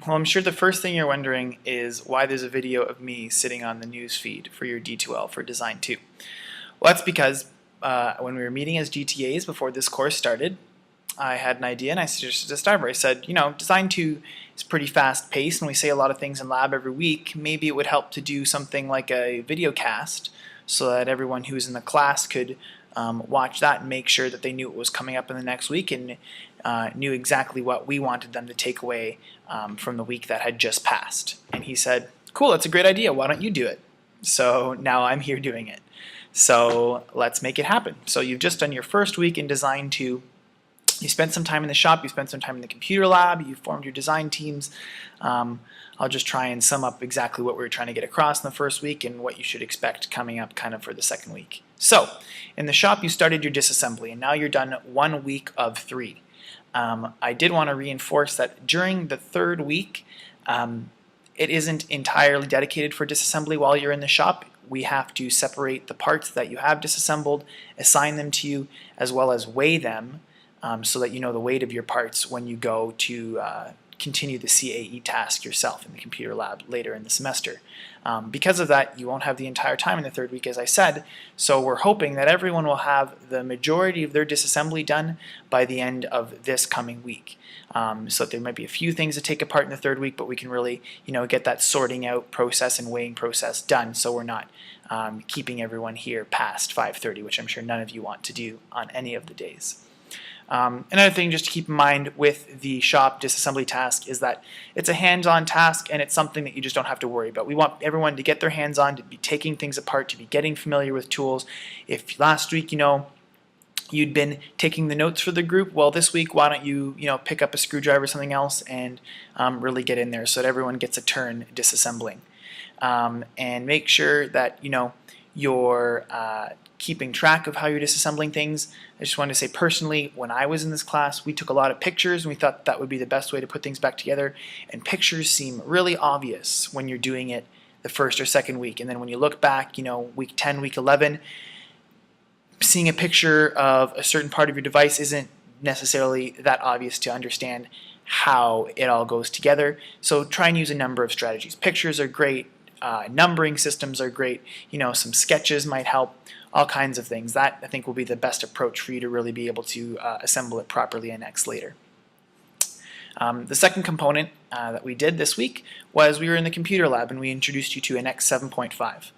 Well, I'm sure the first thing you're wondering is why there's a video of me sitting on the news feed for your D2L for Design 2. Well, that's because when we were meeting as GTAs before this course started, I had an idea and I suggested to Starboard. I said, Design 2 is pretty fast paced and we say a lot of things in lab every week. Maybe it would help to do something like a video cast so that everyone who's in the class could watch that and make sure that they knew what was coming up in the next week and knew exactly what we wanted them to take away from the week that had just passed. And he said, cool, that's a great idea. Why don't you do it? So now I'm here doing it. So let's make it happen. So you've just done your first week in Design 2. You spent some time in the shop, you spent some time in the computer lab, you formed your design teams. I'll just try and sum up exactly what we were trying to get across in the first week and what you should expect coming up kind of for the second week. So, in the shop you started your disassembly and now you're done 1 week of 3. I did want to reinforce that during the third week, it isn't entirely dedicated for disassembly while you're in the shop. We have to separate the parts that you have disassembled, assign them to you, as well as weigh them so that you know the weight of your parts when you go to continue the CAE task yourself in the computer lab later in the semester. Because of that, you won't have the entire time in the third week, as I said, so we're hoping that everyone will have the majority of their disassembly done by the end of this coming week. So that there might be a few things to take apart in the third week, but we can really get that sorting out process and weighing process done so we're not keeping everyone here past 5:30, which I'm sure none of you want to do on any of the days. Another thing just to keep in mind with the shop disassembly task is that it's a hands-on task and it's something that you just don't have to worry about. We want everyone to get their hands on, to be taking things apart, to be getting familiar with tools. If last week, you'd been taking the notes for the group, well, this week, why don't you, pick up a screwdriver or something else and really get in there so that everyone gets a turn disassembling. And make sure that, you're keeping track of how you're disassembling things. I just wanted to say personally, when I was in this class, we took a lot of pictures and we thought that would be the best way to put things back together. And pictures seem really obvious when you're doing it the first or second week. And then when you look back, week 10, week 11, seeing a picture of a certain part of your device isn't necessarily that obvious to understand how it all goes together. So try and use a number of strategies. Pictures are great. Numbering systems are great. Some sketches might help. All kinds of things. That, I think, will be the best approach for you to really be able to assemble it properly in X later. The second component that we did this week was we were in the computer lab and we introduced you to an X 7.5.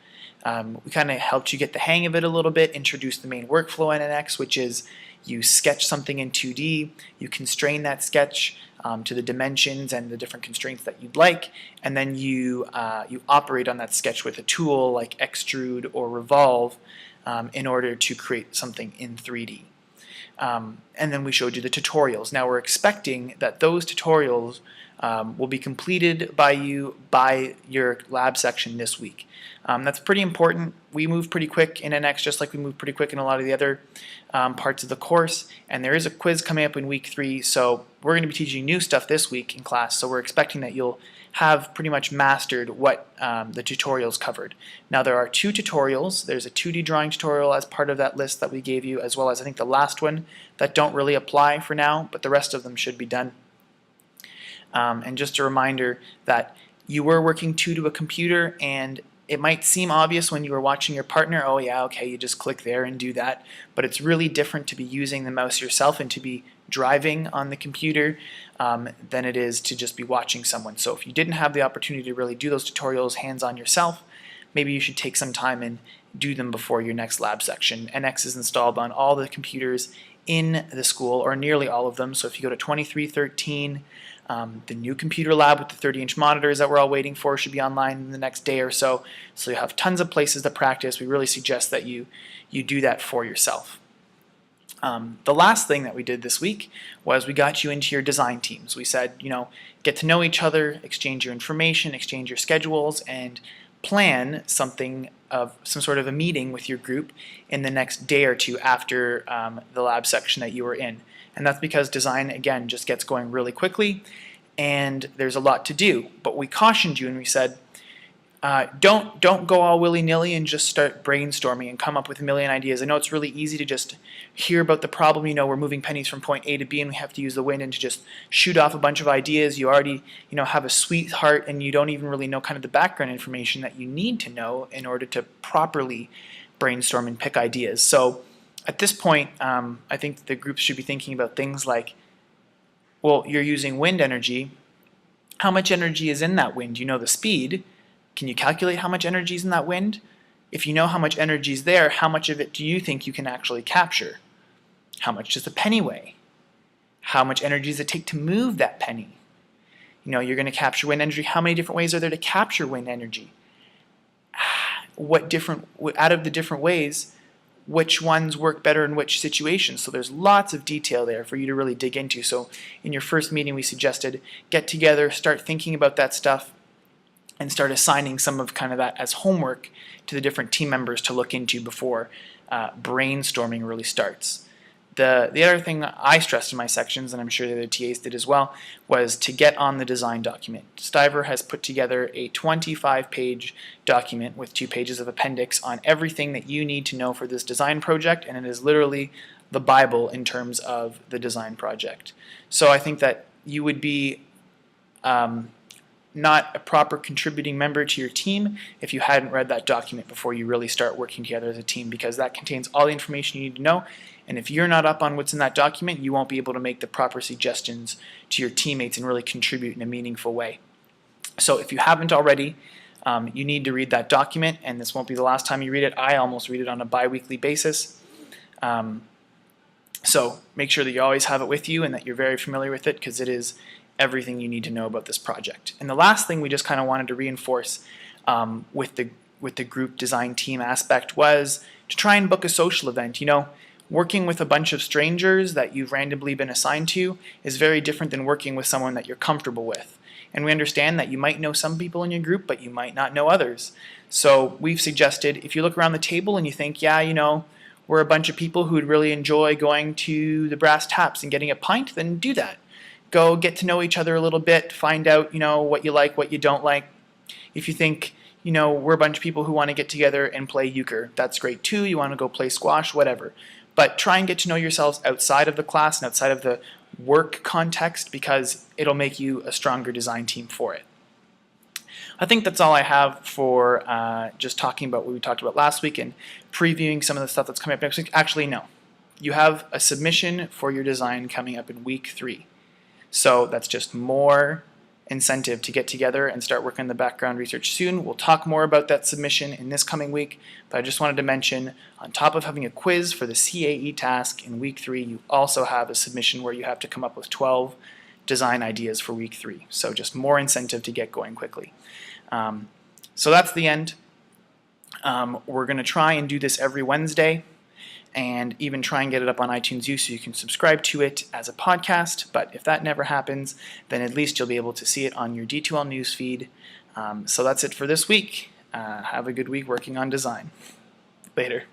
We kind of helped you get the hang of it a little bit, introduced the main workflow in NX, which is you sketch something in 2D, you constrain that sketch to the dimensions and the different constraints that you'd like, and then you operate on that sketch with a tool like extrude or revolve in order to create something in 3D. And then we showed you the tutorials. Now we're expecting that those tutorials will be completed by you by your lab section this week. That's pretty important. We move pretty quick in NX just like we move pretty quick in a lot of the other parts of the course, and there is a quiz coming up in week 3, so we're going to be teaching new stuff this week in class, so we're expecting that you'll have pretty much mastered what the tutorials covered. Now there are 2 tutorials. There's a 2D drawing tutorial as part of that list that we gave you, as well as I think the last one that don't really apply for now, but the rest of them should be done. And just a reminder that you were working to a computer, and it might seem obvious when you were watching your partner, oh yeah, okay, you just click there and do that, but it's really different to be using the mouse yourself and to be driving on the computer than it is to just be watching someone. So if you didn't have the opportunity to really do those tutorials hands-on yourself, maybe you should take some time and do them before your next lab section. NX is installed on all the computers in the school, or nearly all of them, so if you go to 2313, the new computer lab with the 30-inch monitors that we're all waiting for should be online in the next day or so. So you have tons of places to practice. We really suggest that you do that for yourself. The last thing that we did this week was we got you into your design teams. We said, get to know each other, exchange your information, exchange your schedules, and plan something of some sort of a meeting with your group in the next day or two after the lab section that you were in. And that's because design, again, just gets going really quickly and there's a lot to do. But we cautioned you and we said, Don't go all willy-nilly and just start brainstorming and come up with a million ideas. I know it's really easy to just hear about the problem. We're moving pennies from point A to B and we have to use the wind, and to just shoot off a bunch of ideas. You already have a sweetheart and you don't even really know kind of the background information that you need to know in order to properly brainstorm and pick ideas. So at this point, I think the groups should be thinking about things like, well, you're using wind energy. How much energy is in that wind? You know the speed. Can you calculate how much energy is in that wind? If you know how much energy is there, how much of it do you think you can actually capture? How much does a penny weigh? How much energy does it take to move that penny? You're going to capture wind energy. How many different ways are there to capture wind energy? Out of the different ways, which ones work better in which situations? So there's lots of detail there for you to really dig into. So in your first meeting, we suggested get together, start thinking about that stuff, and start assigning some of kind of that as homework to the different team members to look into before brainstorming really starts. The other thing that I stressed in my sections, and I'm sure the other TAs did as well, was to get on the design document. Stiver has put together a 25-page document with 2 pages of appendix on everything that you need to know for this design project, and it is literally the Bible in terms of the design project. So I think that you would be not a proper contributing member to your team if you hadn't read that document before you really start working together as a team, because that contains all the information you need to know, and if you're not up on what's in that document, you won't be able to make the proper suggestions to your teammates and really contribute in a meaningful way. So if you haven't already, you need to read that document, and this won't be the last time you read it. I almost read it on a bi-weekly basis. So make sure that you always have it with you and that you're very familiar with it, because it is everything you need to know about this project. And the last thing we just kind of wanted to reinforce with the group design team aspect was to try and book a social event. Working with a bunch of strangers that you've randomly been assigned to is very different than working with someone that you're comfortable with. And we understand that you might know some people in your group, but you might not know others. So we've suggested, if you look around the table and you think, yeah, we're a bunch of people who would really enjoy going to the Brass Taps and getting a pint, then do that. Go get to know each other a little bit, find out, what you like, what you don't like. If you think, we're a bunch of people who want to get together and play euchre, that's great too. You want to go play squash, whatever. But try and get to know yourselves outside of the class and outside of the work context, because it'll make you a stronger design team for it. I think that's all I have for just talking about what we talked about last week and previewing some of the stuff that's coming up next week. Actually, no. You have a submission for your design coming up in week 3. So that's just more incentive to get together and start working on the background research soon. We'll talk more about that submission in this coming week, but I just wanted to mention, on top of having a quiz for the CAE task in week 3, you also have a submission where you have to come up with 12 design ideas for week 3. So just more incentive to get going quickly. So that's the end. We're going to try and do this every Wednesday, and even try and get it up on iTunes U so you can subscribe to it as a podcast. But if that never happens, then at least you'll be able to see it on your D2L newsfeed. So that's it for this week. Have a good week working on design. Later.